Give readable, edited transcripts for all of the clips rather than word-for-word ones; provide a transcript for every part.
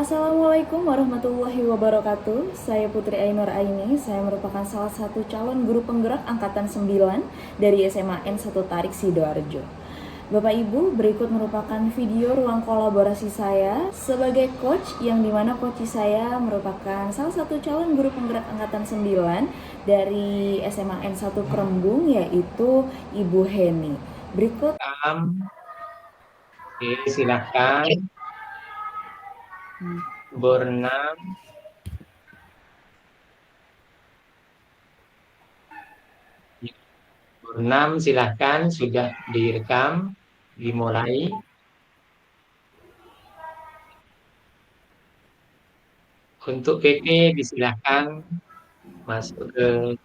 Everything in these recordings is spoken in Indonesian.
Assalamualaikum warahmatullahi wabarakatuh. Saya Putri Ainur Aini. Saya merupakan salah satu calon guru penggerak angkatan 9 dari SMA N1 Tarik Sidoarjo. Bapak Ibu, berikut merupakan video ruang kolaborasi saya sebagai coach, yang dimana coach saya merupakan salah satu calon guru penggerak angkatan 9 dari SMA N1 Kerembung, yaitu Ibu Heni. Berikut Oke, silakan. Bornam. Bornam, silakan. Sudah direkam, dimulai. Untuk PP disilahkan masuk ke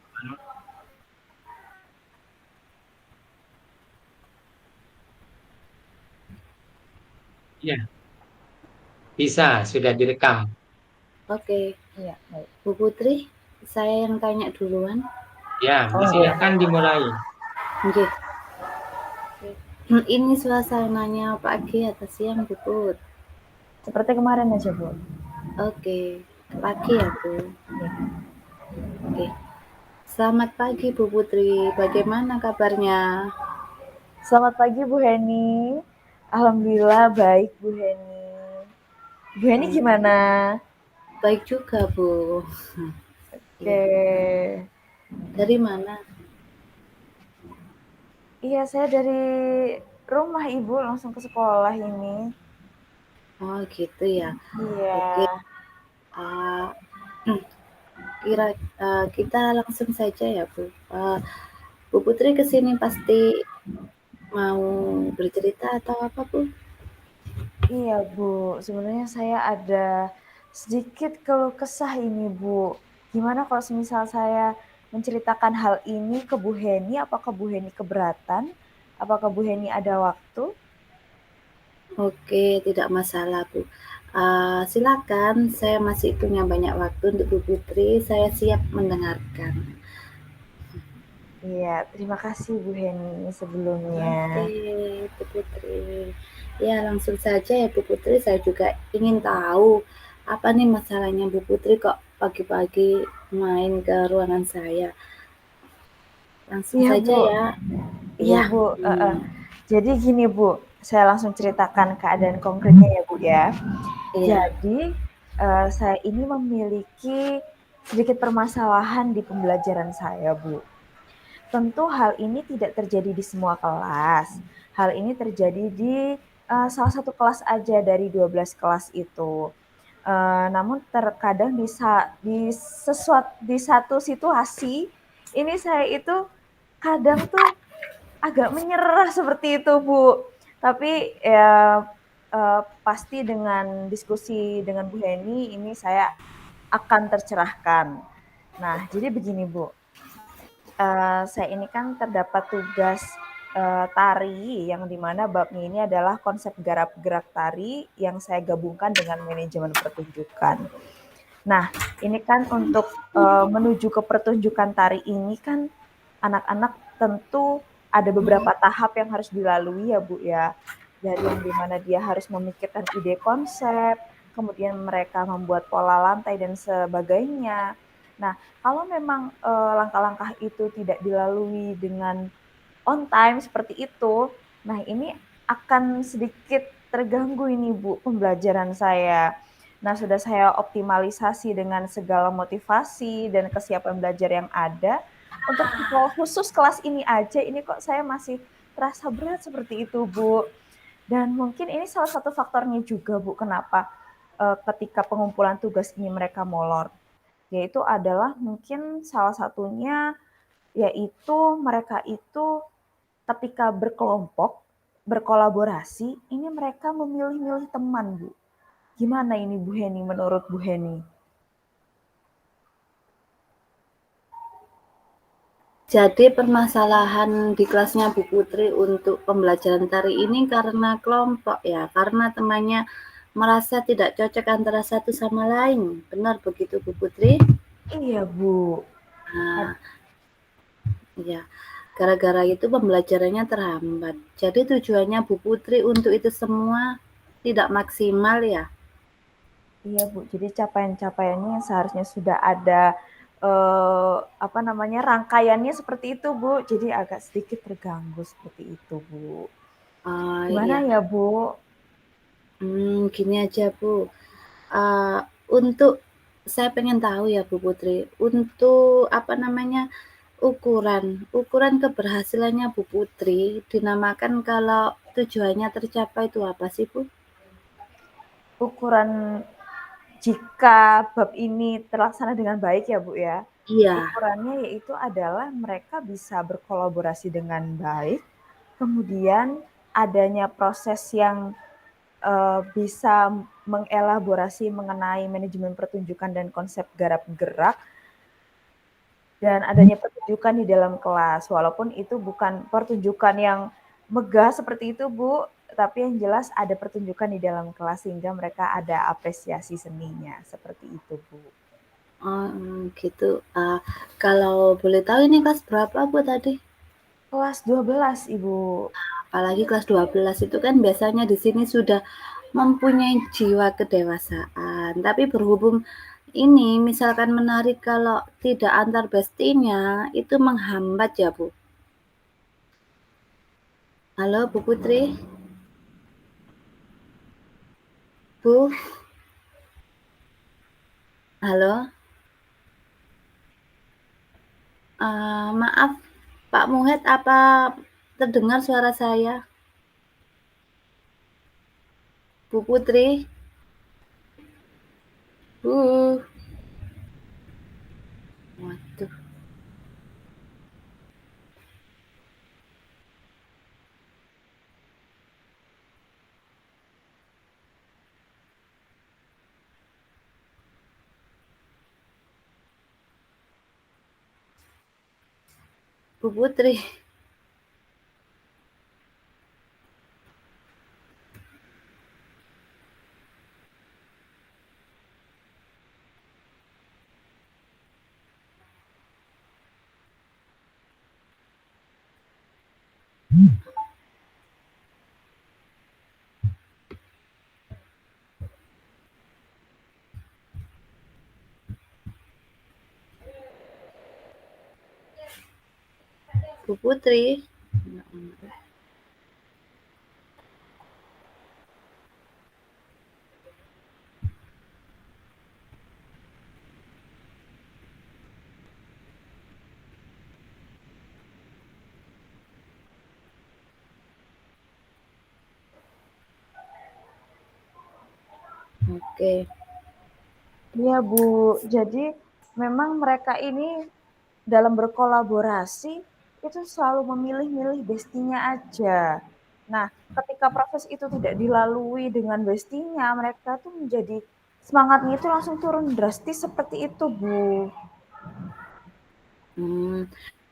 ya, bisa sudah direkam. Oke, ya, baik. Bu Putri, saya yang tanya duluan. Ya, silakan dimulai. Oke. Ini suasananya pagi atau siang, Bu Put? Seperti kemarin aja, Bu. Oke, pagi ya, Bu. Oke. Selamat pagi, Bu Putri. Bagaimana kabarnya? Selamat pagi, Bu Heni. Alhamdulillah baik, Bu Heni. Bu Heni gimana? Baik juga, Bu. Oke. Dari mana? Iya, saya dari rumah, Ibu, langsung ke sekolah ini. Oh, gitu ya. Iya. Oke. Kita langsung saja ya, Bu. Bu Putri kesini pasti mau bercerita atau apa, Bu? Iya, Bu. Sebenarnya saya ada sedikit keluh kesah ini, Bu. Gimana kalau semisal saya menceritakan hal ini ke Bu Heni? Apakah Bu Heni keberatan? Apakah Bu Heni ada waktu? Oke, tidak masalah, Bu. Silakan, saya masih punya banyak waktu untuk Bu Putri, saya siap mendengarkan. Iya, terima kasih Bu Heni sebelumnya. Oke, Bu Putri. Ya, langsung saja ya Bu Putri, saya juga ingin tahu apa nih masalahnya Bu Putri kok pagi-pagi main ke ruangan saya. Langsung Iya, saja Bu. ya. Iya, Ya. Bu. Jadi gini, Bu, saya langsung ceritakan keadaan konkretnya ya, Bu, ya. Iya. Jadi, saya ini memiliki sedikit permasalahan di pembelajaran saya, Bu. Tentu hal ini tidak terjadi di semua kelas. Hal ini terjadi di salah satu kelas aja dari 12 kelas itu. Namun terkadang di satu situasi ini saya itu kadang tuh agak menyerah seperti itu, Bu. Tapi ya pasti dengan diskusi dengan Bu Heni ini saya akan tercerahkan. Nah, jadi begini, Bu. Saya ini kan terdapat tugas tari, yang dimana babnya ini adalah konsep garap gerak tari yang saya gabungkan dengan manajemen pertunjukan. Nah, ini kan untuk menuju ke pertunjukan tari ini kan anak-anak tentu ada beberapa tahap yang harus dilalui ya, Bu, ya. Dari yang dimana dia harus memikirkan ide konsep, kemudian mereka membuat pola lantai dan sebagainya. Nah, kalau memang langkah-langkah itu tidak dilalui dengan on time seperti itu, nah ini akan sedikit terganggu ini, Bu, pembelajaran saya. Nah, sudah saya optimalisasi dengan segala motivasi dan kesiapan belajar yang ada. Untuk khusus kelas ini aja, ini kok saya masih terasa berat seperti itu, Bu. Dan mungkin ini salah satu faktornya juga, Bu, kenapa ketika pengumpulan tugas ini mereka molor. Yaitu adalah mungkin salah satunya yaitu mereka itu ketika berkelompok, berkolaborasi, ini mereka memilih-milih teman, Bu. Gimana ini Bu Heni, menurut Bu Heni? Jadi permasalahan di kelasnya Bu Putri untuk pembelajaran tari ini karena kelompok ya, karena temannya merasa tidak cocok antara satu sama lain. Benar begitu Bu Putri? Iya, Bu. Nah, ya. Gara-gara itu pembelajarannya terhambat. Jadi tujuannya Bu Putri untuk itu semua tidak maksimal ya? Iya Bu, jadi capaian-capaiannya yang seharusnya sudah ada rangkaiannya seperti itu Bu, jadi agak sedikit terganggu seperti itu Bu. Oh, Gimana iya. ya Bu? Gini aja Bu, untuk saya pengen tahu ya Bu Putri, untuk ukuran keberhasilannya Bu Putri dinamakan kalau tujuannya tercapai itu apa sih Bu? Ukuran jika bab ini terlaksana dengan baik ya Bu ya, Iya. ukurannya yaitu adalah mereka bisa berkolaborasi dengan baik, kemudian adanya proses yang bisa mengelaborasi mengenai manajemen pertunjukan dan konsep garap gerak, dan adanya pertunjukan di dalam kelas. Walaupun itu bukan pertunjukan yang megah seperti itu Bu, tapi yang jelas ada pertunjukan di dalam kelas sehingga mereka ada apresiasi seninya, seperti itu Bu. Oh, gitu. Kalau boleh tahu ini kelas berapa Bu tadi? Kelas 12 Ibu. Apalagi kelas 12 itu kan biasanya di sini sudah mempunyai jiwa kedewasaan. Tapi berhubung ini misalkan menarik kalau tidak antar bestinya itu menghambat ya Bu. Halo Bu Putri? Bu? Halo? Maaf Pak Muhed, apa terdengar suara saya? Bu Putri? Bu? Waduh. Bu Putri? Bu Putri? Oke. Iya Bu, jadi memang mereka ini dalam berkolaborasi itu selalu memilih-milih bestinya aja. Nah, ketika proses itu tidak dilalui dengan bestinya, mereka tuh menjadi semangatnya itu langsung turun drastis seperti itu Bu.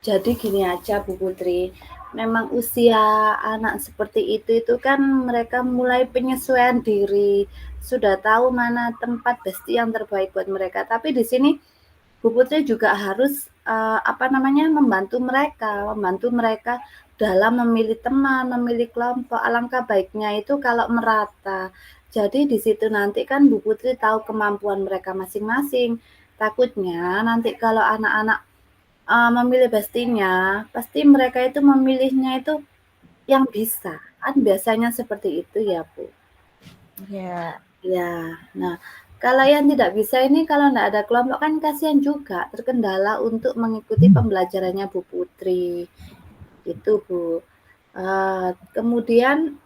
Jadi gini aja Bu Putri, memang usia anak seperti itu kan mereka mulai penyesuaian diri, sudah tahu mana tempat besti yang terbaik buat mereka. Tapi di sini Bu Putri juga harus membantu mereka dalam memilih teman, memilih kelompok. Alangkah baiknya itu kalau merata. Jadi di situ nanti kan Bu Putri tahu kemampuan mereka masing-masing. Takutnya nanti kalau anak-anak memilih bestinya, pasti mereka itu memilihnya itu yang bisa. Kan biasanya seperti itu ya Bu. Ya, Ya, nah kalau yang tidak bisa ini kalau nggak ada kelompok kan kasihan juga, terkendala untuk mengikuti pembelajarannya Bu Putri, itu Bu. Kemudian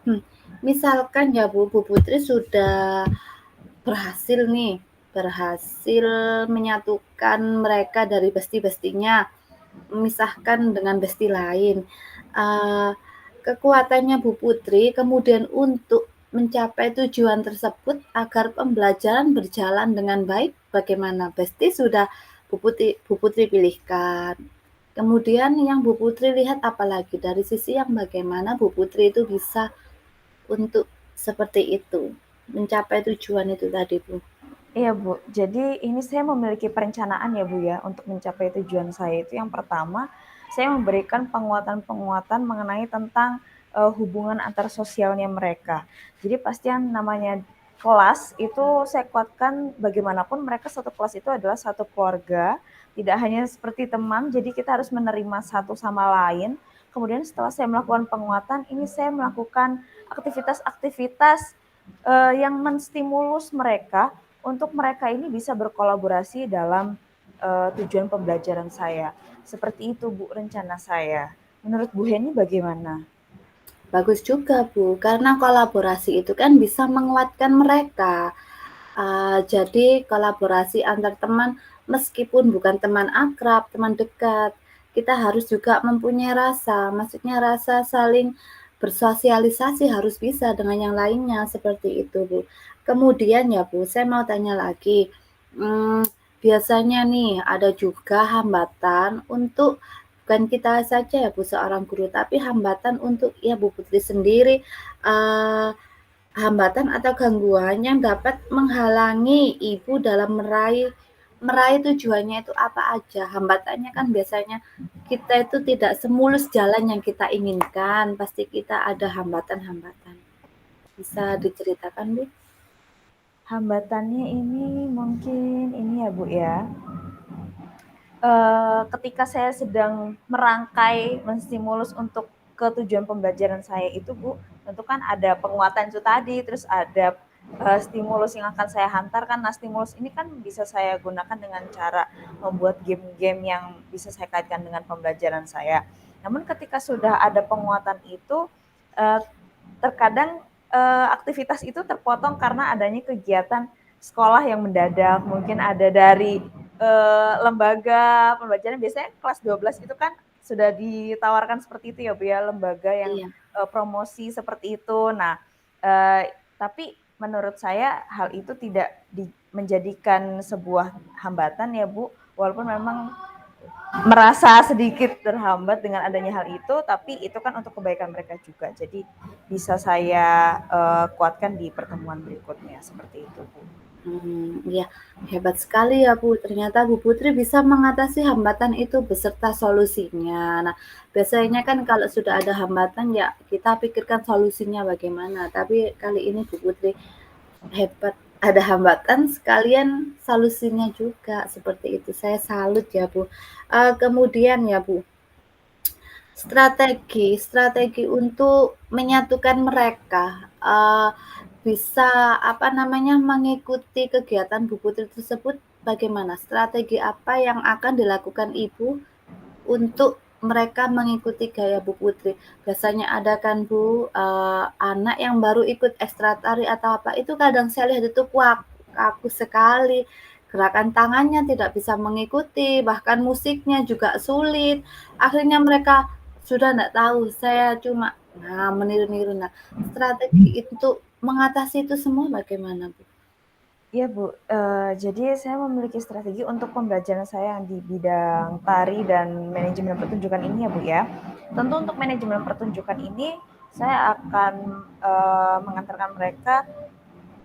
misalkan ya Bu Putri sudah berhasil menyatukan mereka dari besti-bestinya, memisahkan dengan besti lain. Kekuatannya Bu Putri kemudian untuk mencapai tujuan tersebut agar pembelajaran berjalan dengan baik bagaimana? Besti sudah Bu Putri pilihkan. Kemudian yang Bu Putri lihat apalagi dari sisi yang bagaimana Bu Putri itu bisa untuk seperti itu, mencapai tujuan itu tadi Bu. iya Bu. Jadi ini saya memiliki perencanaan ya Bu ya untuk mencapai tujuan saya itu yang pertama, saya memberikan penguatan-penguatan mengenai tentang hubungan antar sosialnya mereka. Jadi pasti yang namanya kelas itu saya kuatkan bagaimanapun mereka satu kelas itu adalah satu keluarga, tidak hanya seperti teman, jadi kita harus menerima satu sama lain. Kemudian setelah saya melakukan penguatan, ini saya melakukan aktivitas-aktivitas yang menstimulus mereka untuk mereka ini bisa berkolaborasi dalam tujuan pembelajaran saya. Seperti itu Bu rencana saya. Menurut Bu Heni bagaimana? Bagus juga, Bu, karena kolaborasi itu kan bisa menguatkan mereka. Jadi kolaborasi antar teman meskipun bukan teman akrab, teman dekat, kita harus juga mempunyai rasa, maksudnya rasa saling bersosialisasi harus bisa dengan yang lainnya, seperti itu, Bu. Kemudian ya, Bu, saya mau tanya lagi, mmm, biasanya nih ada juga hambatan untuk bukan kita saja ya, Bu, seorang guru, tapi hambatan untuk ya Bu Putri sendiri, eee, hambatan atau gangguan yang dapat menghalangi Ibu dalam meraih meraih tujuannya itu apa aja? Hambatannya kan biasanya kita itu tidak semulus jalan yang kita inginkan, pasti kita ada hambatan-hambatan. Bisa diceritakan, Bu? Hambatannya ini mungkin ini ya Bu ya. Ketika saya sedang merangkai menstimulus untuk ke tujuan pembelajaran saya itu Bu, tentu kan ada penguatan itu tadi, terus ada stimulus yang akan saya hantarkan. Nah, stimulus ini kan bisa saya gunakan dengan cara membuat game-game yang bisa saya kaitkan dengan pembelajaran saya. Namun ketika sudah ada penguatan itu, uh, terkadang aktivitas itu terpotong karena adanya kegiatan sekolah yang mendadak, mungkin ada dari lembaga pembelajaran, biasanya kelas 12 itu kan sudah ditawarkan seperti itu ya Bu ya, lembaga yang Iya. promosi seperti itu. Nah, tapi menurut saya hal itu tidak menjadikan sebuah hambatan ya Bu, walaupun memang merasa sedikit terhambat dengan adanya hal itu, tapi itu kan untuk kebaikan mereka juga. Jadi bisa saya kuatkan di pertemuan berikutnya seperti itu Bu. Iya, hebat sekali ya Bu, ternyata Bu Putri bisa mengatasi hambatan itu beserta solusinya. Nah, biasanya kan kalau sudah ada hambatan ya kita pikirkan solusinya bagaimana, tapi kali ini Bu Putri hebat, ada hambatan sekalian solusinya juga, seperti itu. Saya salut ya Bu. Kemudian ya Bu, strategi untuk menyatukan mereka, bisa, apa namanya, mengikuti kegiatan Bu Putri tersebut bagaimana? Strategi apa yang akan dilakukan Ibu untuk mereka mengikuti gaya Bu Putri? Biasanya ada kan Bu, anak yang baru ikut ekstra tari atau apa, itu kadang saya lihat itu kaku sekali, gerakan tangannya tidak bisa mengikuti, bahkan musiknya juga sulit. Akhirnya mereka sudah nggak tahu, saya cuma meniru-niru. Nah, strategi untuk mengatasi itu semua bagaimana, Bu? Iya Bu, jadi saya memiliki strategi untuk pembelajaran saya yang di bidang tari dan manajemen pertunjukan ini ya Bu ya. Tentu untuk manajemen pertunjukan ini saya akan mengantarkan mereka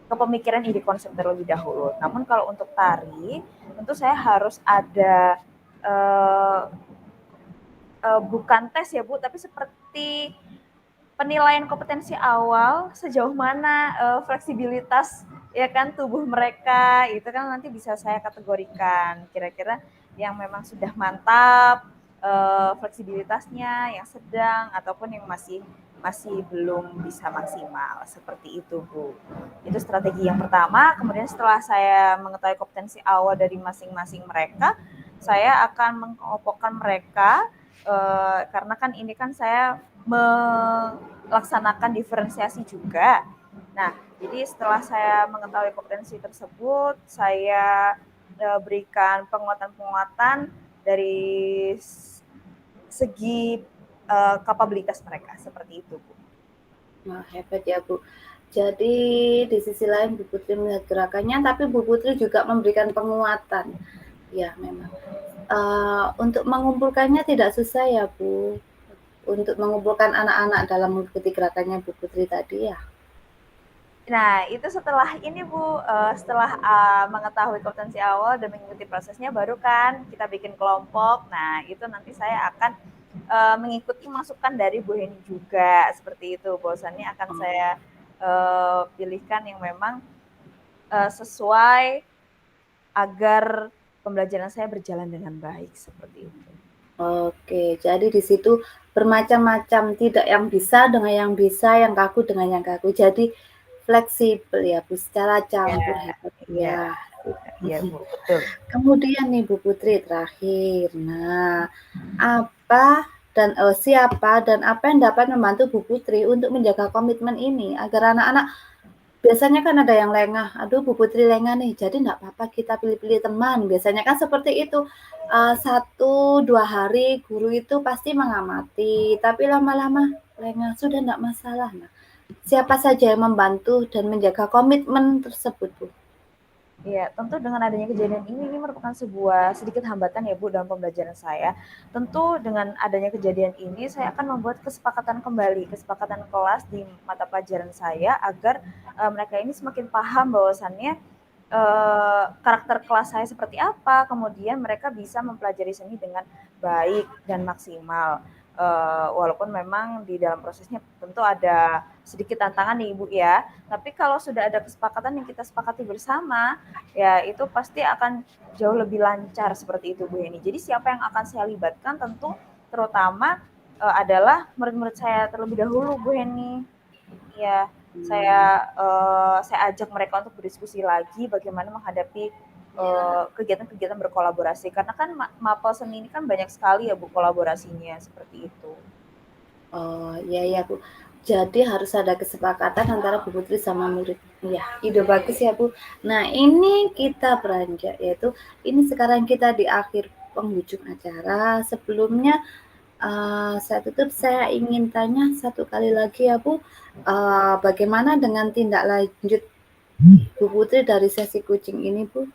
ke pemikiran ide konsep terlebih dahulu. Namun kalau untuk tari, tentu saya harus ada bukan tes ya Bu, tapi seperti penilaian kompetensi awal sejauh mana fleksibilitas ya kan tubuh mereka itu kan nanti bisa saya kategorikan kira-kira yang memang sudah mantap fleksibilitasnya, yang sedang ataupun yang masih belum bisa maksimal seperti itu Bu. Itu strategi yang pertama. Kemudian setelah saya mengetahui kompetensi awal dari masing-masing mereka, saya akan mengelompokkan mereka karena kan ini kan saya melaksanakan diferensiasi juga. Nah, jadi setelah saya mengetahui kompetensi tersebut, saya berikan penguatan-penguatan dari segi kapabilitas mereka seperti itu, Bu. Wah, hebat ya, Bu. Jadi di sisi lain Bu Putri melihat gerakannya, tapi Bu Putri juga memberikan penguatan. Ya, memang. Untuk mengumpulkannya tidak susah ya, Bu. Untuk mengumpulkan anak-anak dalam mengikuti gerakannya Bu Putri tadi ya. Nah, itu setelah ini Bu, setelah mengetahui kompetensi awal dan mengikuti prosesnya, baru kan kita bikin kelompok. Nah, itu nanti saya akan mengikuti masukan dari Bu Heni juga, seperti itu. Bahwasannya akan saya pilihkan yang memang sesuai agar pembelajaran saya berjalan dengan baik, seperti itu. Oke, jadi di situ bermacam-macam, tidak yang bisa dengan yang bisa, yang kaku dengan yang kaku. Jadi fleksibel ya Bu, secara campur, hebat Iya, ya. iya Bu, betul. Kemudian nih Bu Putri terakhir. Nah, siapa dan apa yang dapat membantu Bu Putri untuk menjaga komitmen ini agar anak-anak biasanya kan ada yang lengah, aduh Bu Putri lengah nih, jadi enggak apa-apa kita pilih-pilih teman. Biasanya kan seperti itu. 1, 2 hari guru itu pasti mengamati, tapi lama-lama lengah, sudah enggak masalah. Nah, siapa saja yang membantu dan menjaga komitmen tersebut, Bu? Iya, tentu dengan adanya kejadian ini merupakan sebuah sedikit hambatan ya Bu dalam pembelajaran saya. Tentu dengan adanya kejadian ini saya akan membuat kesepakatan kembali, kesepakatan kelas di mata pelajaran saya agar mereka ini semakin paham bahwasannya karakter kelas saya seperti apa, kemudian mereka bisa mempelajari seni dengan baik dan maksimal. Walaupun memang di dalam prosesnya tentu ada sedikit tantangan nih Ibu ya, tapi kalau sudah ada kesepakatan yang kita sepakati bersama, ya itu pasti akan jauh lebih lancar seperti itu Bu Heni. Jadi siapa yang akan saya libatkan tentu terutama adalah murid-murid saya terlebih dahulu Bu Heni. Ya, saya ajak mereka untuk berdiskusi lagi bagaimana menghadapi kegiatan-kegiatan berkolaborasi. Karena kan mapel seni ini kan banyak sekali ya Bu kolaborasinya seperti itu. Oh, iya Bu. Jadi harus ada kesepakatan antara Bu Putri sama murid. Iya, ide bagus ya Bu. Nah, ini kita beranjak yaitu ini sekarang kita di akhir penghujung acara. Sebelumnya saya tutup, saya ingin tanya satu kali lagi ya Bu, bagaimana dengan tindak lanjut Bu Putri dari sesi coaching ini Bu?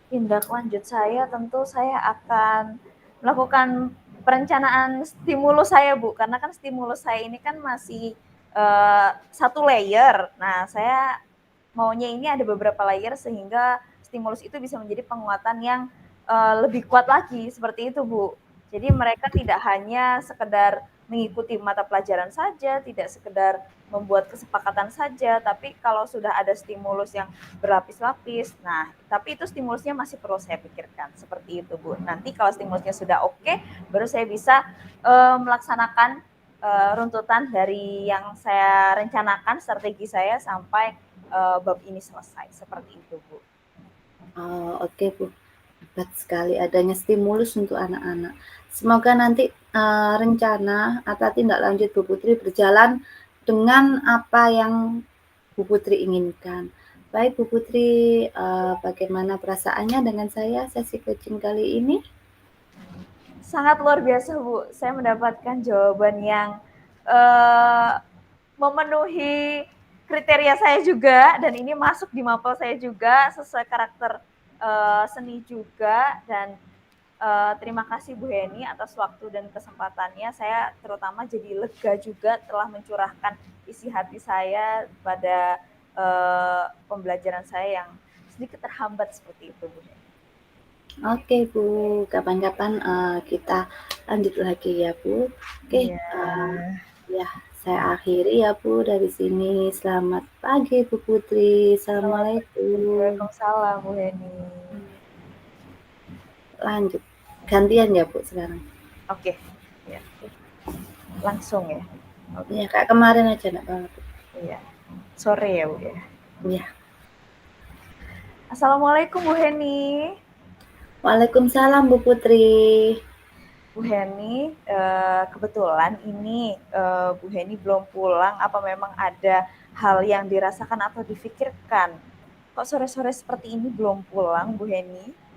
Tindak lanjut saya tentu saya akan melakukan perencanaan stimulus saya Bu, karena kan stimulus saya ini kan masih satu layer. Nah, saya maunya ini ada beberapa layer sehingga stimulus itu bisa menjadi penguatan yang lebih kuat lagi, seperti itu Bu. Jadi mereka tidak hanya sekedar mengikuti mata pelajaran saja, tidak sekedar membuat kesepakatan saja, tapi kalau sudah ada stimulus yang berlapis-lapis, nah tapi itu stimulusnya masih perlu saya pikirkan, seperti itu Bu. Nanti kalau stimulusnya sudah oke, baru saya bisa melaksanakan runtutan dari yang saya rencanakan, strategi saya sampai bab ini selesai, seperti itu Bu. Oh, oke Bu. Hebat sekali adanya stimulus untuk anak-anak. Semoga nanti rencana atau tindak lanjut Bu Putri berjalan dengan apa yang Bu Putri inginkan. Baik Bu Putri, bagaimana perasaannya dengan saya sesi coaching kali ini? Sangat luar biasa Bu, saya mendapatkan jawaban yang memenuhi kriteria saya juga, dan ini masuk di mapel saya juga, sesuai karakter seni juga, dan terima kasih Bu Heni atas waktu dan kesempatannya. Saya terutama jadi lega juga telah mencurahkan isi hati saya pada pembelajaran saya yang sedikit terhambat seperti itu Bu Heni. Oke Bu, kapan-kapan kita lanjut lagi ya Bu. Oke, ya saya akhiri ya Bu dari sini. Selamat pagi Bu Putri. Assalamualaikum. Waalaikumsalam Bu Heni. Lanjut, gantian ya Bu sekarang. Oke, ya. Langsung ya. Iya, kayak kemarin aja enggak apa-apa. Iya. Sore ya Bu ya. Iya. Assalamualaikum Bu Heni. Waalaikumsalam Bu Putri. Bu Heni, kebetulan ini Bu Heni belum pulang, apa memang ada hal yang dirasakan atau difikirkan? Kok sore-sore seperti ini belum pulang Bu Heni?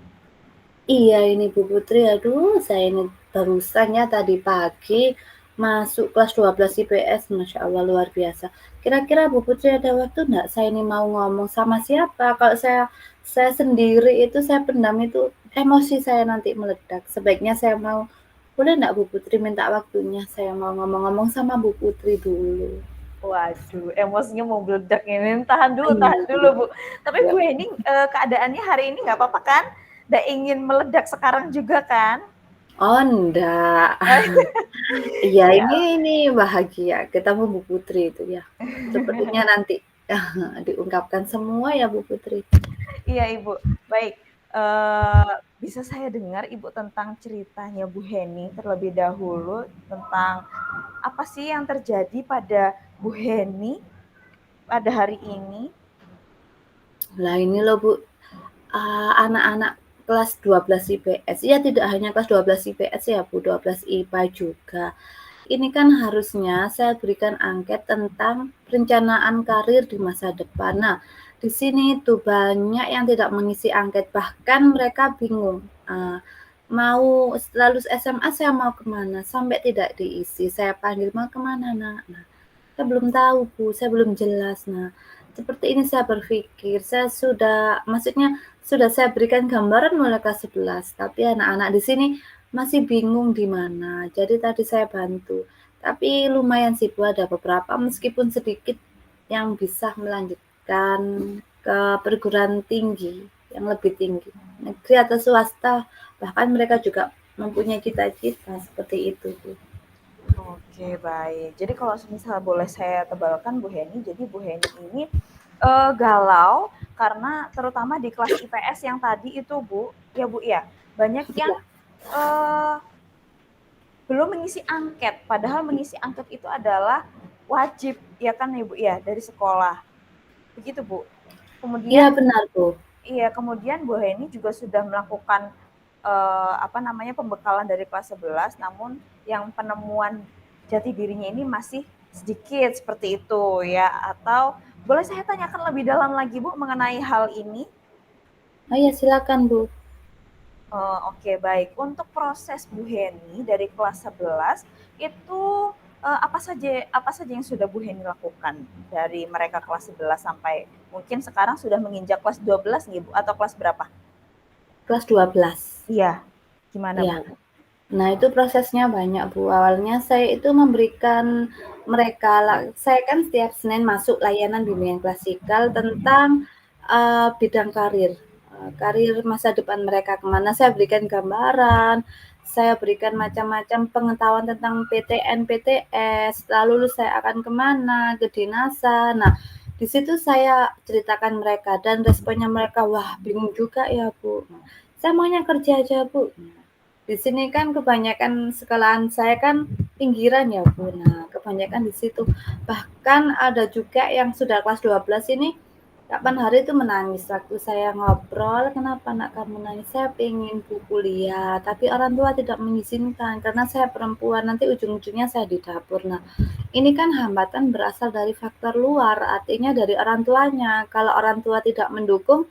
Iya ini Bu Putri, aduh saya ini barusan ya tadi pagi masuk kelas 12 IPS, Masya Allah luar biasa. Kira-kira Bu Putri ada waktu enggak saya ini mau ngomong sama siapa? Kalau saya sendiri itu saya pendam itu emosi saya nanti meledak. Sebaiknya saya mau, boleh enggak Bu Putri minta waktunya? Saya mau ngomong-ngomong sama Bu Putri dulu. Waduh, emosinya mau meledak ini. Tahan dulu Bu. Tapi Bu Heni keadaannya hari ini nggak apa-apa kan? Nggak ingin meledak sekarang juga kan? Oh enggak. Iya ini bahagia ketemu Bu Putri itu ya. Sepertinya nanti diungkapkan semua ya Bu Putri. Iya Ibu, baik. Bisa saya dengar Ibu tentang ceritanya Bu Heni terlebih dahulu tentang apa sih yang terjadi pada Bu Heni pada hari ini? Lah ini loh Bu, anak-anak kelas 12 IPS, ya tidak hanya kelas 12 IPS ya Bu, 12 IPA juga. Ini kan harusnya saya berikan angket tentang perencanaan karir di masa depan. Nah, di sini tuh banyak yang tidak mengisi angket, bahkan mereka bingung. Mau lulus SMA saya mau kemana, sampai tidak diisi. Saya panggil mau kemana nak? Nah, saya belum tahu Bu, saya belum jelas. Nah, seperti ini saya berpikir, saya maksudnya sudah saya berikan gambaran mulai kelas 11, tapi anak-anak di sini masih bingung di mana. Jadi tadi saya bantu. Tapi lumayan sih Bu, ada beberapa meskipun sedikit yang bisa melanjutkan ke perguruan tinggi yang lebih tinggi, negeri atau swasta, bahkan mereka juga mempunyai cita-cita seperti itu Bu. Oke, baik. Jadi kalau misalnya boleh saya tebalkan Bu Heni, jadi Bu Heni ini galau karena terutama di kelas IPS yang tadi itu Bu, ya Bu ya, banyak yang eh, belum mengisi angket. Padahal mengisi angket itu adalah wajib, ya kan ya Bu ya, dari sekolah. Begitu Bu. Iya Kemudian benar Bu. iya, kemudian Bu Heni juga sudah melakukan apa namanya pembekalan dari kelas 11, namun yang penemuan jati dirinya ini masih sedikit seperti itu ya. Atau boleh saya tanyakan lebih dalam lagi Bu mengenai hal ini? Oh iya silakan Bu. Oke, baik. Untuk proses Bu Heni dari kelas 11 itu apa saja yang sudah Bu Heni lakukan dari mereka kelas 11 sampai mungkin sekarang sudah menginjak kelas 12 nih Bu atau kelas berapa? Kelas 12. Iya. Gimana Iya. Bu? Nah, itu prosesnya banyak, Bu. Awalnya saya itu memberikan mereka, saya kan setiap Senin masuk layanan bimbingan klasikal tentang bidang karir, karir masa depan mereka kemana. Saya berikan gambaran, saya berikan macam-macam pengetahuan tentang PTN, PTS, lalu saya akan kemana, ke dinasan. Nah, di situ saya ceritakan mereka dan responnya mereka, wah bingung juga ya Bu. Saya maunya kerja aja Bu. Di sini kan kebanyakan sekolahan saya kan pinggiran ya Bu. Nah, kebanyakan di situ. Bahkan ada juga yang sudah kelas 12 ini kapan hari itu menangis waktu saya ngobrol, kenapa nak kamu nangis? Saya pengen Bu kuliah, tapi orang tua tidak mengizinkan karena saya perempuan, nanti ujung-ujungnya saya di dapur. Nah, ini kan hambatan berasal dari faktor luar, artinya dari orang tuanya. Kalau orang tua tidak mendukung,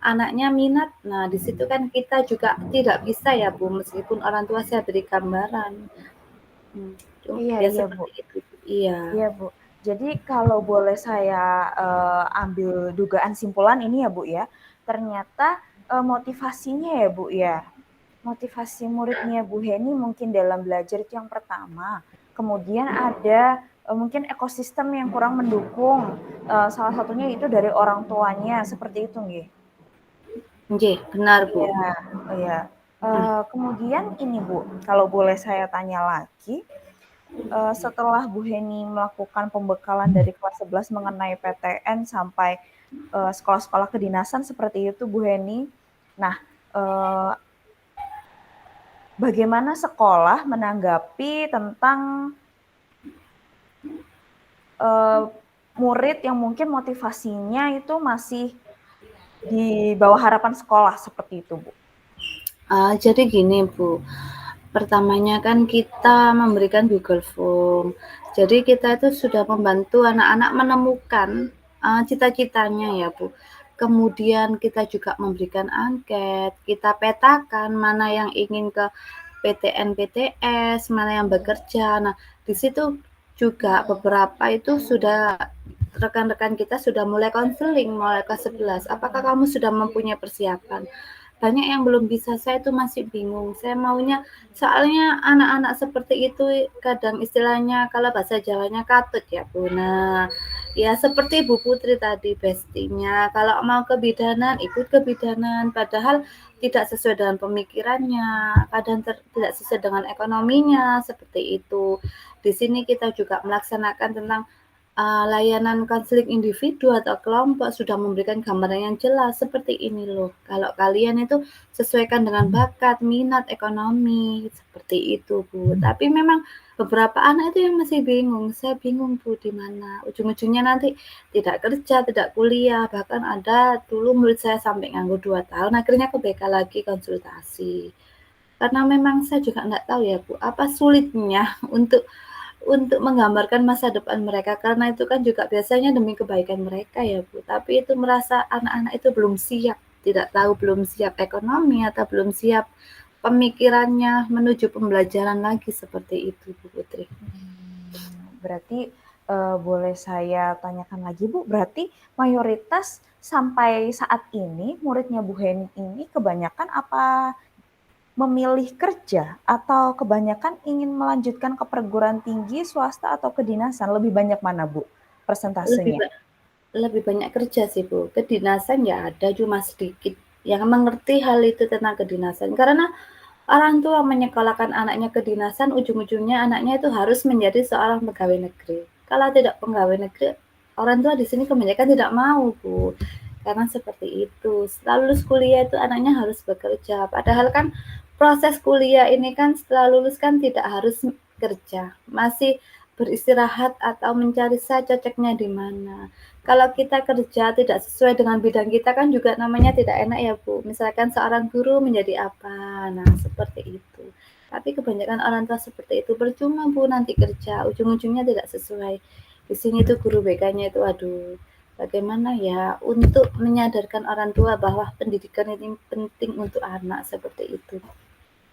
anaknya minat. Nah, di situ kan kita juga tidak bisa ya Bu, meskipun orang tua saya beri gambaran. Iya, Ya iya Bu. seperti itu. Iya. Iya Bu. Jadi kalau boleh saya ambil dugaan simpulan ini ya Bu ya, ternyata motivasinya ya Bu ya, motivasi muridnya Bu Heni mungkin dalam belajar itu yang pertama, kemudian ada mungkin ekosistem yang kurang mendukung, salah satunya itu dari orang tuanya, seperti itu nggih? Nggih, benar Bu. Iya, iya. Kemudian ini Bu, kalau boleh saya tanya lagi, setelah Bu Heni melakukan pembekalan dari kelas 11 mengenai PTN sampai sekolah-sekolah kedinasan seperti itu Bu Heni. Nah, eh, bagaimana sekolah menanggapi tentang eh, murid yang mungkin motivasinya itu masih di bawah harapan sekolah seperti itu Bu? Jadi gini Bu, pertamanya kan kita memberikan Google Form. Jadi kita itu sudah membantu anak-anak menemukan cita-citanya ya Bu. Kemudian kita juga memberikan angket, kita petakan mana yang ingin ke PTN, PTS, mana yang bekerja. Nah, di situ juga beberapa itu sudah rekan-rekan kita sudah mulai konseling mulai kelas 11. Apakah kamu sudah mempunyai persiapan? Banyak yang belum bisa, saya tuh masih bingung. Saya maunya, soalnya anak-anak seperti itu kadang istilahnya kalau bahasa Jawanya katut ya Bu. Nah, ya seperti Bu Putri tadi bestinya, kalau mau kebidanan ikut kebidanan, padahal tidak sesuai dengan pemikirannya, kadang tidak sesuai dengan ekonominya, seperti itu. Di sini kita juga melaksanakan tentang layanan konseling individu atau kelompok sudah memberikan gambaran yang jelas seperti ini loh. Kalau kalian itu sesuaikan dengan bakat, minat, ekonomi, seperti itu Bu. Tapi memang beberapa anak itu yang masih bingung. Saya bingung Bu di mana. Ujung-ujungnya nanti tidak kerja, tidak kuliah. Bahkan ada dulu murid saya sampai nganggur 2 tahun. Akhirnya ke BK lagi konsultasi. Karena memang saya juga nggak tahu ya Bu, apa sulitnya untuk menggambarkan masa depan mereka, karena itu kan juga biasanya demi kebaikan mereka ya Bu, tapi itu merasa anak-anak itu belum siap, tidak tahu belum siap ekonomi atau belum siap pemikirannya menuju pembelajaran lagi seperti itu Bu Putri. Berarti boleh saya tanyakan lagi Bu, berarti mayoritas sampai saat ini muridnya Bu Heni ini kebanyakan apa memilih kerja atau kebanyakan ingin melanjutkan ke perguruan tinggi, swasta atau kedinasan? Lebih banyak mana Bu persentasenya? Lebih banyak kerja sih Bu, kedinasan ya ada cuma sedikit yang mengerti hal itu tentang kedinasan, karena orang tua menyekolahkan anaknya kedinasan, ujung-ujungnya anaknya itu harus menjadi seorang pegawai negeri. Kalau tidak pegawai negeri, orang tua di sini kebanyakan tidak mau Bu, karena seperti itu. Setelah lulus kuliah itu anaknya harus bekerja, padahal kan proses kuliah ini kan setelah lulus kan tidak harus kerja, masih beristirahat atau mencari saja cocoknya di mana. Kalau kita kerja tidak sesuai dengan bidang kita kan juga namanya tidak enak ya Bu. Misalkan seorang guru menjadi apa, nah seperti itu. Tapi kebanyakan orang tua seperti itu, percuma Bu nanti kerja, ujung-ujungnya tidak sesuai. Di sini tuh guru BK-nya itu aduh, bagaimana ya untuk menyadarkan orang tua bahwa pendidikan ini penting untuk anak seperti itu.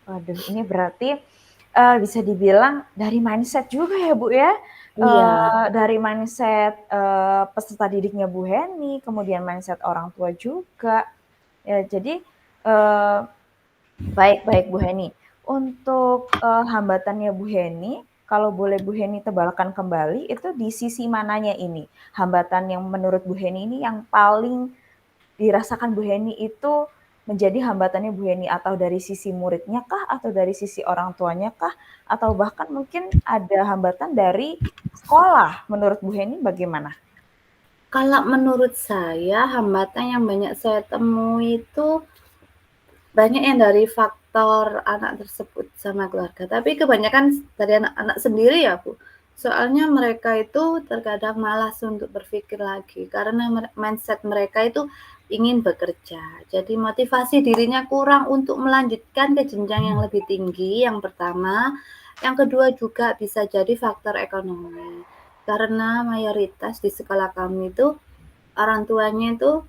Waduh, ini berarti bisa dibilang dari mindset juga ya Bu ya? Iya. Dari mindset peserta didiknya Bu Heni, kemudian mindset orang tua juga. Ya, jadi baik Bu Heni. Untuk hambatannya Bu Heni, kalau boleh Bu Heni tebalkan kembali, itu di sisi mananya ini? Hambatan yang menurut Bu Heni ini yang paling dirasakan Bu Heni itu menjadi hambatannya Bu Heni, atau dari sisi muridnya kah, atau dari sisi orang tuanya kah, atau bahkan mungkin ada hambatan dari sekolah, menurut Bu Heni bagaimana? Kalau menurut saya hambatan yang banyak saya temui itu banyak yang dari faktor anak tersebut sama keluarga, tapi kebanyakan dari anak-anak sendiri ya Bu. Soalnya mereka itu terkadang malas untuk berpikir lagi karena mindset mereka itu ingin bekerja. Jadi motivasi dirinya kurang untuk melanjutkan ke jenjang yang lebih tinggi, yang pertama. Yang kedua juga bisa jadi faktor ekonomi. Karena mayoritas di sekolah kami itu orang tuanya itu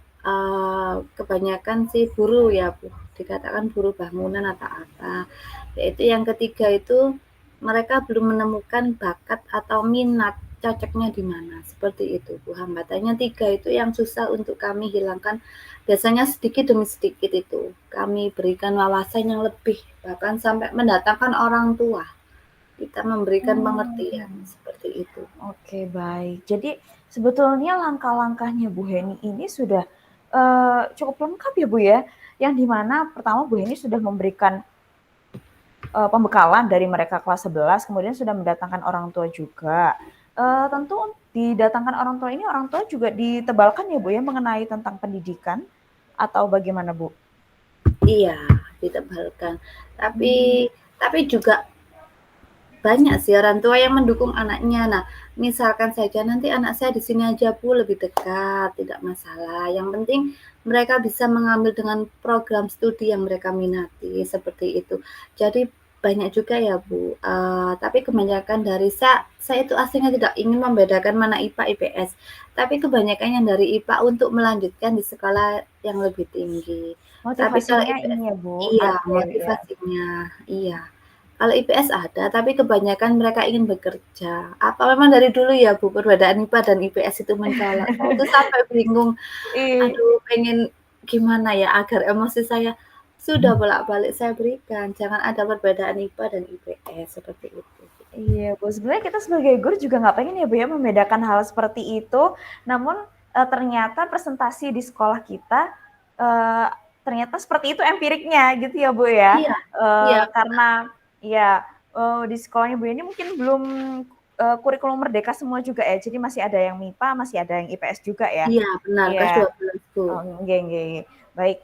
kebanyakan sih buruh ya Bu, dikatakan buruh bangunan atau apa. Yaitu yang ketiga itu mereka belum menemukan bakat atau minat cocoknya di mana, seperti itu Bu. Hambatannya 3 itu yang susah untuk kami hilangkan, biasanya sedikit demi sedikit itu. Kami berikan wawasan yang lebih, bahkan sampai mendatangkan orang tua. Kita memberikan pengertian, seperti itu. Oke, baik. Jadi sebetulnya langkah-langkahnya Bu Heni ini sudah cukup lengkap ya Bu ya, yang dimana pertama Bu Heni sudah memberikan pembekalan dari mereka kelas 11, kemudian sudah mendatangkan orang tua juga. Tentu didatangkan orang tua ini, orang tua juga ditebalkan ya Bu ya mengenai tentang pendidikan, atau bagaimana Bu? Iya, ditebalkan. Tapi juga banyak sih orang tua yang mendukung anaknya. Nah, misalkan saja nanti anak saya di sini aja Bu, lebih dekat, tidak masalah. Yang penting mereka bisa mengambil dengan program studi yang mereka minati, seperti itu. Jadi banyak juga ya Bu, tapi kebanyakan dari saya itu aslinya tidak ingin membedakan mana IPA, IPS, tapi kebanyakan yang dari IPA untuk melanjutkan di sekolah yang lebih tinggi. Tapi kalau Motivasinya IPS ini ya Bu, iya, ada ya. motivasinya, iya. Kalau IPS ada, tapi kebanyakan mereka ingin bekerja. Apa memang dari dulu ya Bu, perbedaan IPA dan IPS itu mencolok. Saya itu sampai bingung, aduh pengen gimana ya agar emosi saya sudah bolak-balik saya berikan, jangan ada perbedaan IPA dan IPS, seperti itu. Iya Bu, sebenarnya kita sebagai guru juga nggak pengen ya Bu ya membedakan hal seperti itu, namun ternyata presentasi di sekolah kita ternyata seperti itu empiriknya gitu ya Bu ya. Iya, iya. Karena ya di sekolahnya Bu ini mungkin belum kurikulum merdeka semua juga ya, jadi masih ada yang MIPA, masih ada yang IPS juga ya? Iya, benar, kelas Iya. 12, Bu. Oh, nggih nggih. Baik,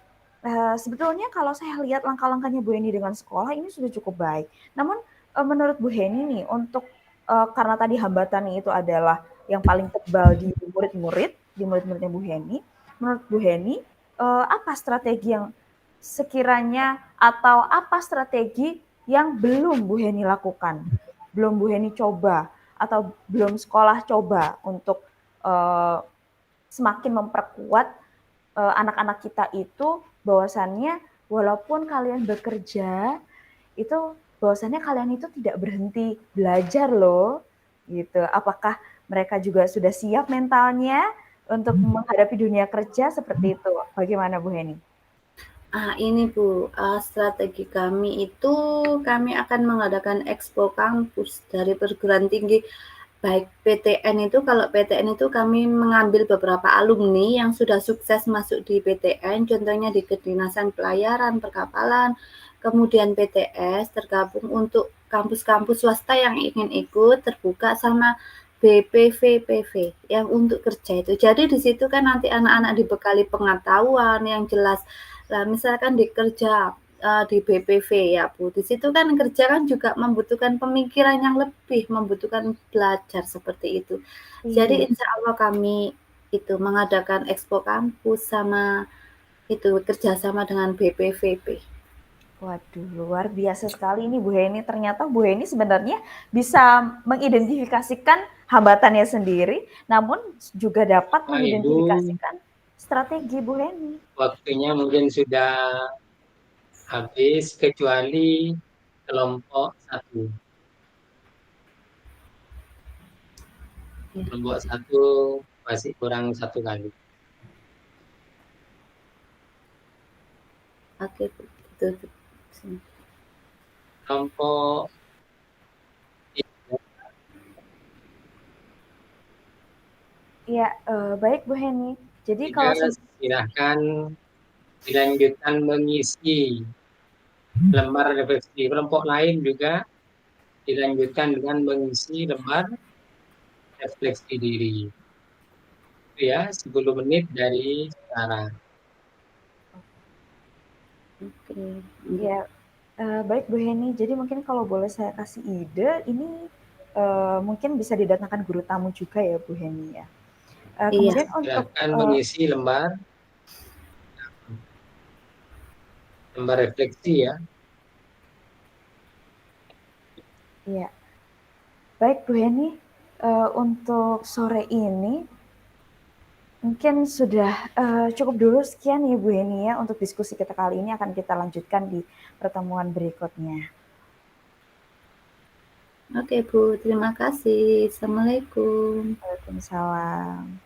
sebetulnya kalau saya lihat langkah-langkahnya Bu Heni dengan sekolah ini sudah cukup baik. Namun, menurut Bu Heni nih untuk, karena tadi hambatannya itu adalah yang paling tebal di murid-muridnya Bu Heni, menurut Bu Heni, apa strategi yang sekiranya atau apa strategi yang belum Bu Heni lakukan, belum Bu Heni coba, atau belum sekolah coba untuk, semakin memperkuat anak-anak kita itu bahwasannya walaupun kalian bekerja itu bahwasannya kalian itu tidak berhenti belajar loh gitu. Apakah mereka juga sudah siap mentalnya untuk menghadapi dunia kerja seperti itu? Bagaimana Bu Heni? Ini Bu, strategi kami itu kami akan mengadakan expo kampus dari perguruan tinggi, baik PTN itu kalau PTN itu kami mengambil beberapa alumni yang sudah sukses masuk di PTN, contohnya di Kedinasan Pelayaran, Perkapalan, kemudian PTS tergabung untuk kampus-kampus swasta yang ingin ikut terbuka sama BPV-PV yang untuk kerja itu. Jadi di situ kan nanti anak-anak dibekali pengetahuan yang jelas. Lah misalkan di kerja, di BPV ya Bu, di situ kan kerja kan juga membutuhkan pemikiran yang lebih, membutuhkan belajar seperti itu. Jadi Iya. insya Allah kami itu mengadakan expo kampus sama itu kerjasama dengan BPVP. Waduh, luar biasa sekali ini Bu Heni. Ternyata Bu Heni sebenarnya bisa mengidentifikasikan hambatannya sendiri, namun juga dapat Pak Ibu, mengidentifikasikan strategi Bu Heni. waktunya mungkin sudah habis kecuali kelompok satu. Ya, Kelompok satu masih kurang satu kali. oke Bu, itu. Kelompok tiga, Iya, baik Bu Heni. Jadi tiga kalau silahkan dilanjutkan mengisi lembar refleksi. Kelompok lain juga dilanjutkan dengan mengisi lembar refleksi diri. Itu ya, 10 menit dari sekarang. Oke, ya baik Bu Heni. Jadi mungkin kalau boleh saya kasih ide, ini mungkin bisa didatangkan guru tamu juga ya Bu Heni ya. iya, Kemudian untuk Silahkan mengisi lembar refleksi ya. ya baik Bu Heni, untuk sore ini mungkin sudah cukup dulu sekian ya Bu Heni ya untuk diskusi kita kali ini akan kita lanjutkan di pertemuan berikutnya. oke Bu, terima kasih. Assalamualaikum. Waalaikumsalam.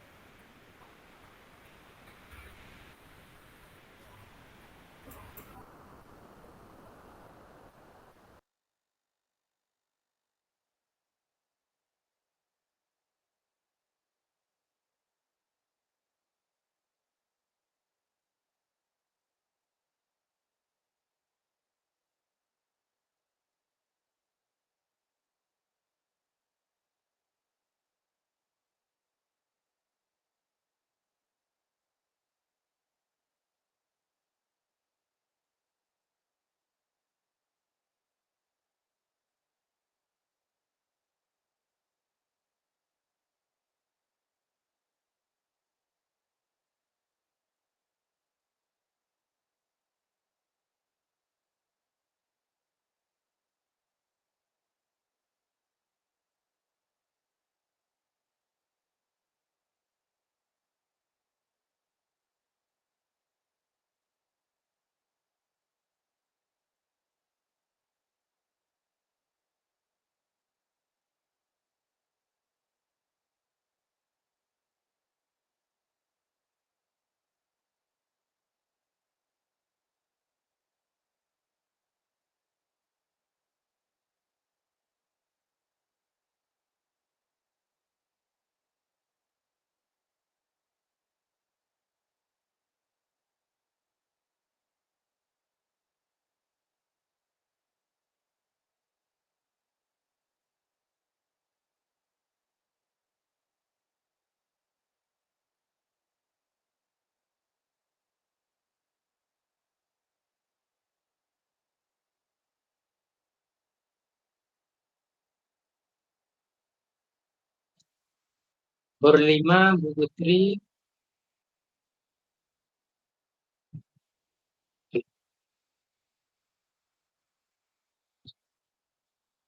Berlima, Bu Putri.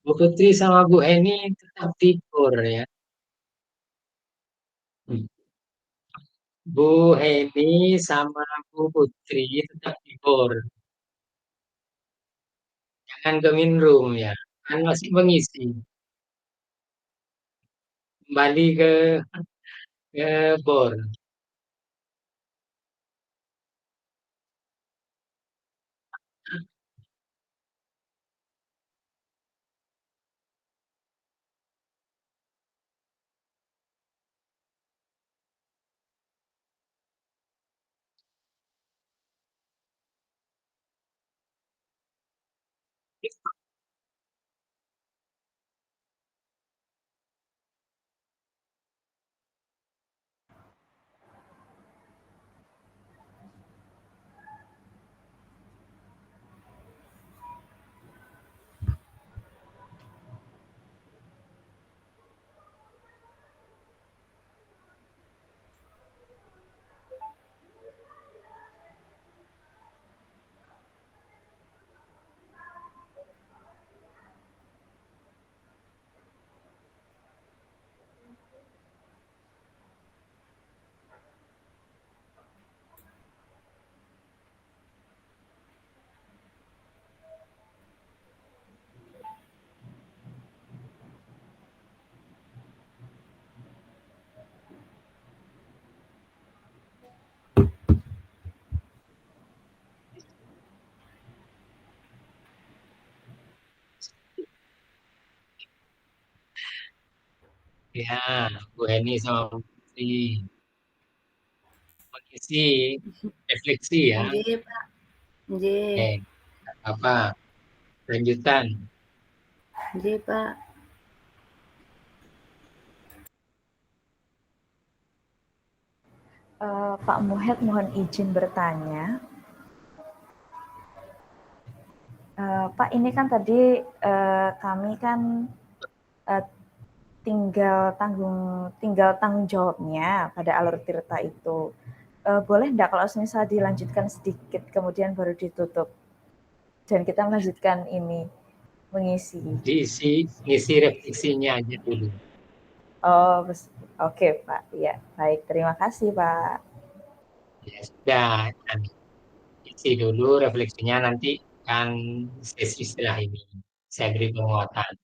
Bu Putri sama Bu Heni tetap tidur ya. Hmm. Bu Heni sama Bu Putri tetap tidur. Jangan ke minroom ya. Kan masih mengisi. Kembali ke bor. Ya, Bu Heni sama Bu Putri. Mengisi refleksi ya. Nggih, Pak. Nggih. Eh, apa? Lanjutan. Nggih, Pak. Pak Muhed mohon izin bertanya. Pak, ini kan tadi kami kan uh, tinggal tanggung jawabnya pada alur tirta itu. Boleh enggak kalau misal dilanjutkan sedikit kemudian baru ditutup dan kita melanjutkan ini mengisi. Diisi, ngisi refleksinya aja dulu. Oh, oke Pak. Ya, baik. Terima kasih Pak. Ya sudah, isi dulu refleksinya nanti kan sesi setelah ini. Saya beri penguatan.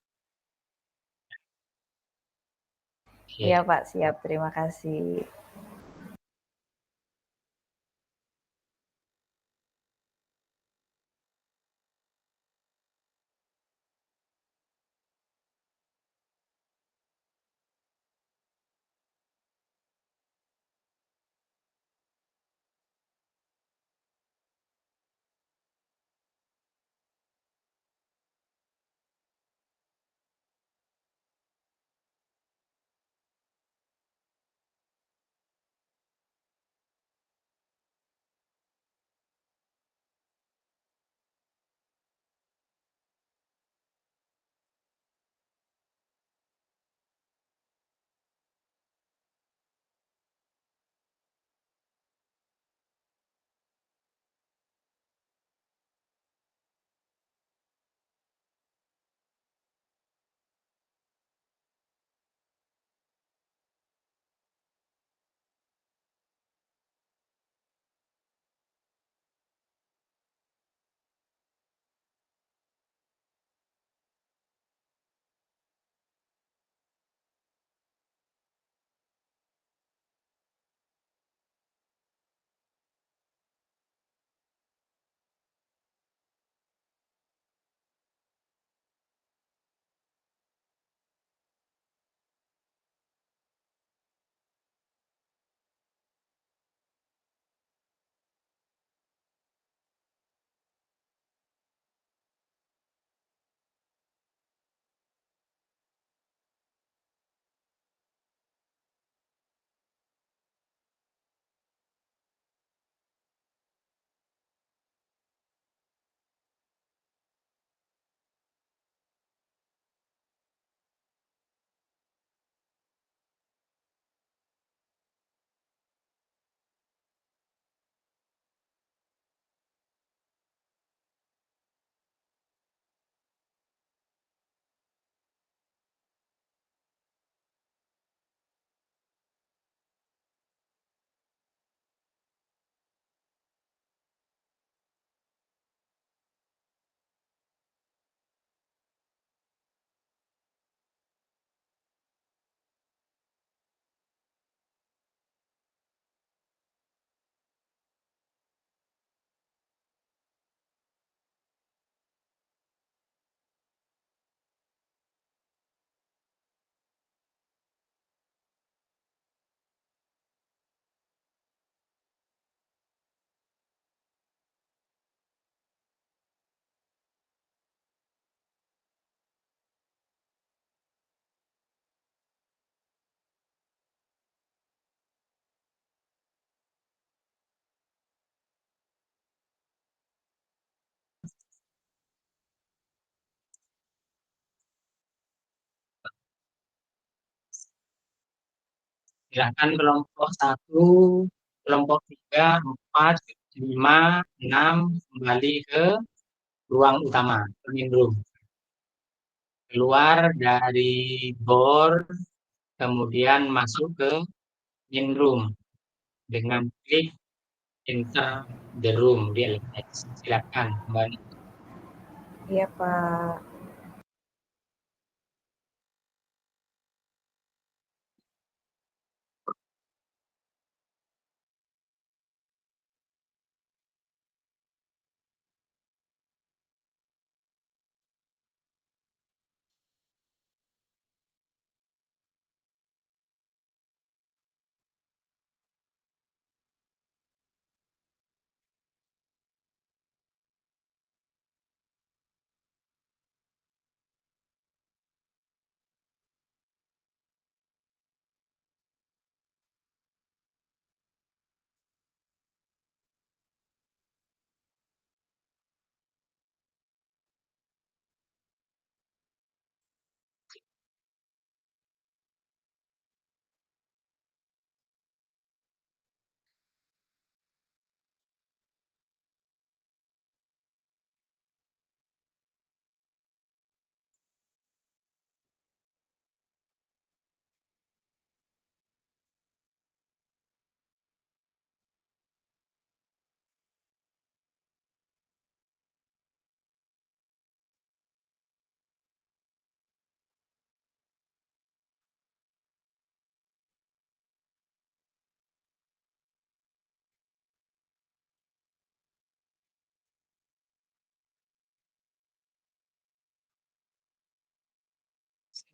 Iya Oke. Pak, siap. Terima kasih. Silakan kelompok 1, kelompok 3, 4, 5, 6 kembali ke ruang utama, main room. Keluar dari board, kemudian masuk ke main room dengan klik enter the room di LMS. Silakan kembali. Iya, Pak.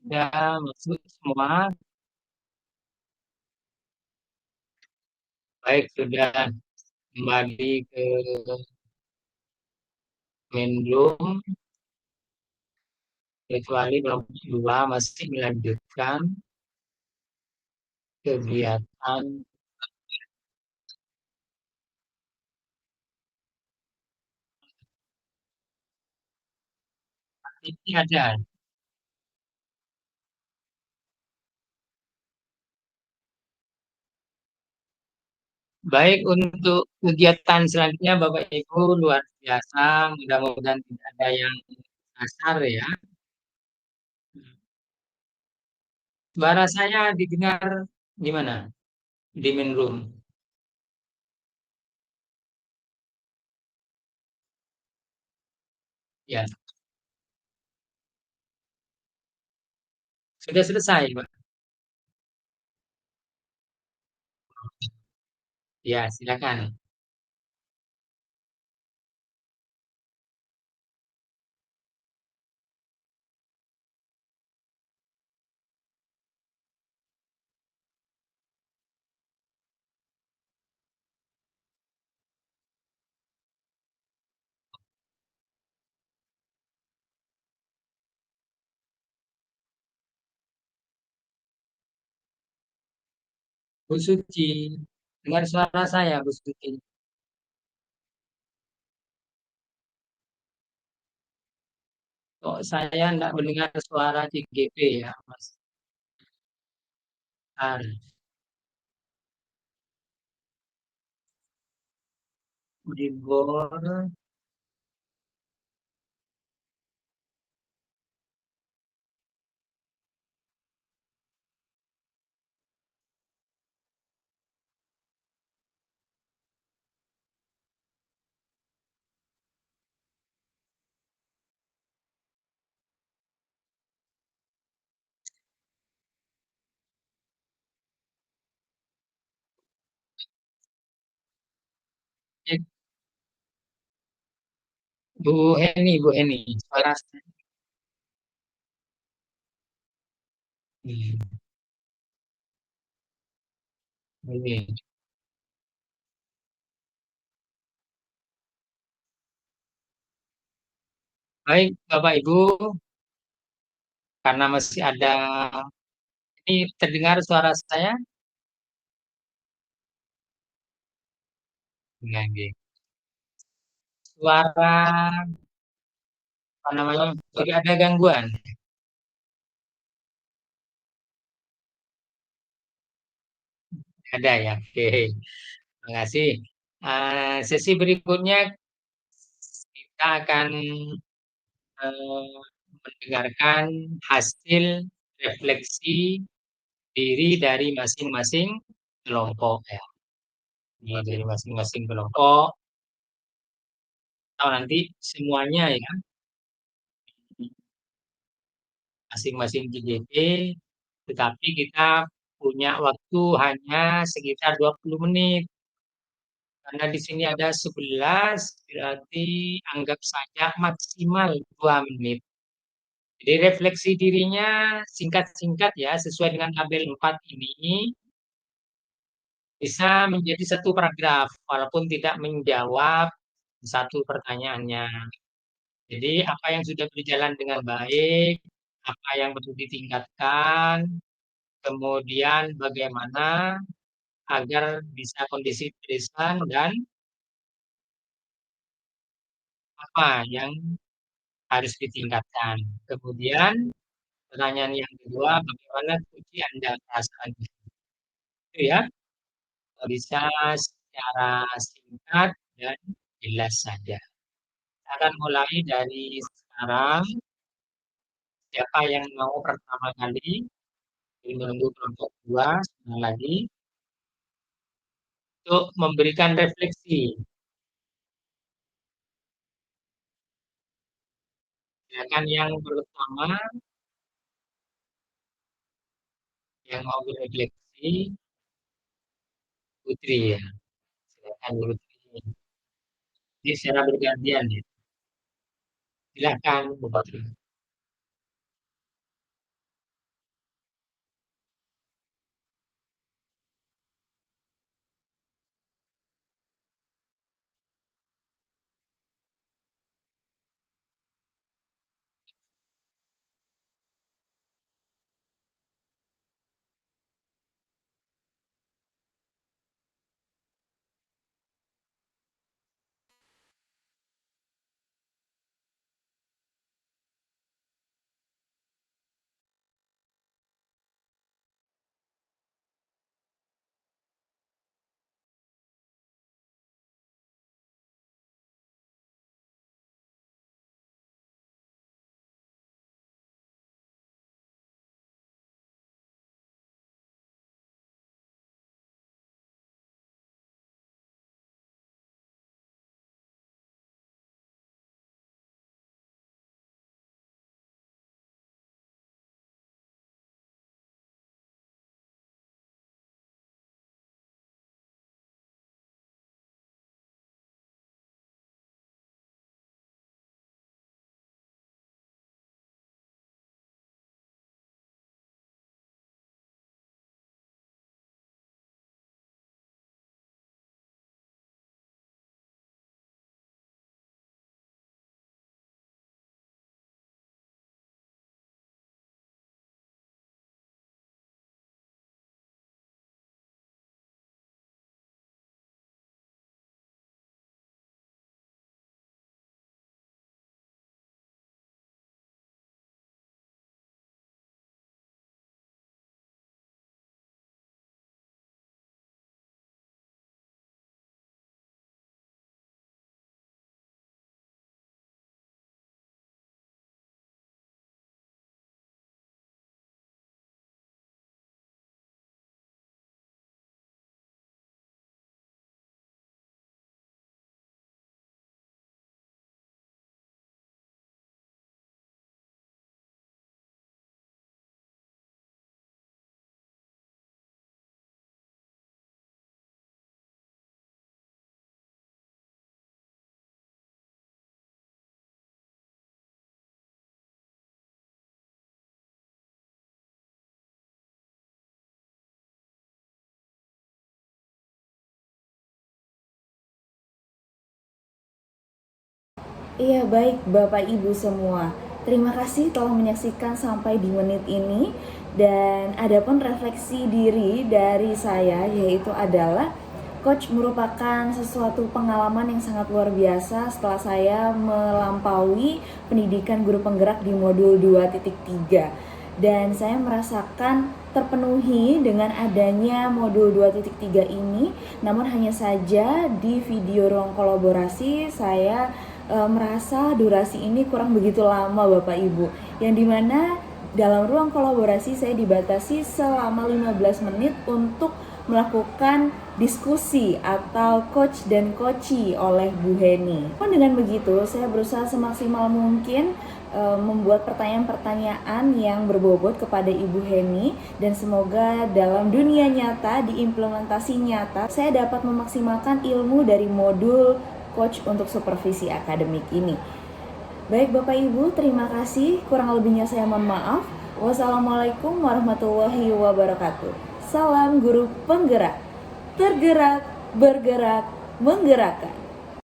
Sudah masuk semua. Baik, sudah kembali ke main room, kecuali kelompok 2 masih melanjutkan kegiatan. Ini ada. Baik, untuk kegiatan selanjutnya Bapak Ibu luar biasa, mudah-mudahan tidak ada yang kasar ya. Suara saya didengar gimana di main room? Ya, sudah selesai, Pak. Ya, silakan. Bu Suci, dengar suara saya, Bu Suci. Kok saya tidak mendengar suara 3GP ya, Mas? Di bawah. Bu Heni, suara saya. Hmm, ini. Baik, Bapak Ibu, karena masih ada, ini terdengar suara saya? Nah, gitu. Suara, apa namanya, tidak ada gangguan. Ada ya, oke. Terima kasih. Sesi berikutnya kita akan mendengarkan hasil refleksi diri dari masing-masing kelompok ya. Ini dari masing-masing kelompok atau nanti semuanya ya, masing-masing JJT, tetapi kita punya waktu hanya sekitar 20 menit. Karena di sini ada 11, berarti anggap saja maksimal 2 menit. Jadi refleksi dirinya singkat-singkat ya, sesuai dengan tabel 4 ini, bisa menjadi satu paragraf, walaupun tidak menjawab satu pertanyaannya. Jadi apa yang sudah berjalan dengan baik, apa yang perlu ditingkatkan, kemudian bagaimana agar bisa kondisi tulisan dan apa yang harus ditingkatkan. Kemudian pertanyaan yang kedua, bagaimana uji Anda perasaannya? Itu ya, bisa secara singkat dan jelas saja. Kita akan mulai dari sekarang. Siapa yang mau pertama kali, menunggu kelompok 2 sebentar lagi, untuk memberikan refleksi. Silakan yang pertama, yang mau berefleksi, Putri ya. Silakan Putri. Ini secara bergantian ya. Silakan Bu Putri. Iya, baik Bapak Ibu semua. Terima kasih telah menyaksikan sampai di menit ini. Dan adapun refleksi diri dari saya yaitu adalah Coach merupakan sesuatu pengalaman yang sangat luar biasa setelah saya melampaui pendidikan guru penggerak di modul 2.3. Dan saya merasakan terpenuhi dengan adanya modul 2.3 ini. Namun hanya saja di video ruang kolaborasi saya merasa durasi ini kurang begitu lama Bapak Ibu, yang dimana dalam ruang kolaborasi saya dibatasi selama 15 menit untuk melakukan diskusi atau coach dan coachee oleh Bu Heni. Dengan begitu saya berusaha semaksimal mungkin membuat pertanyaan-pertanyaan yang berbobot kepada Ibu Heni, dan semoga dalam dunia nyata, diimplementasi nyata, saya dapat memaksimalkan ilmu dari modul coach untuk supervisi akademik ini. Baik Bapak Ibu, terima kasih. Kurang lebihnya saya mohon maaf. Wassalamualaikum warahmatullahi wabarakatuh. Salam guru penggerak, tergerak, bergerak, menggerakkan.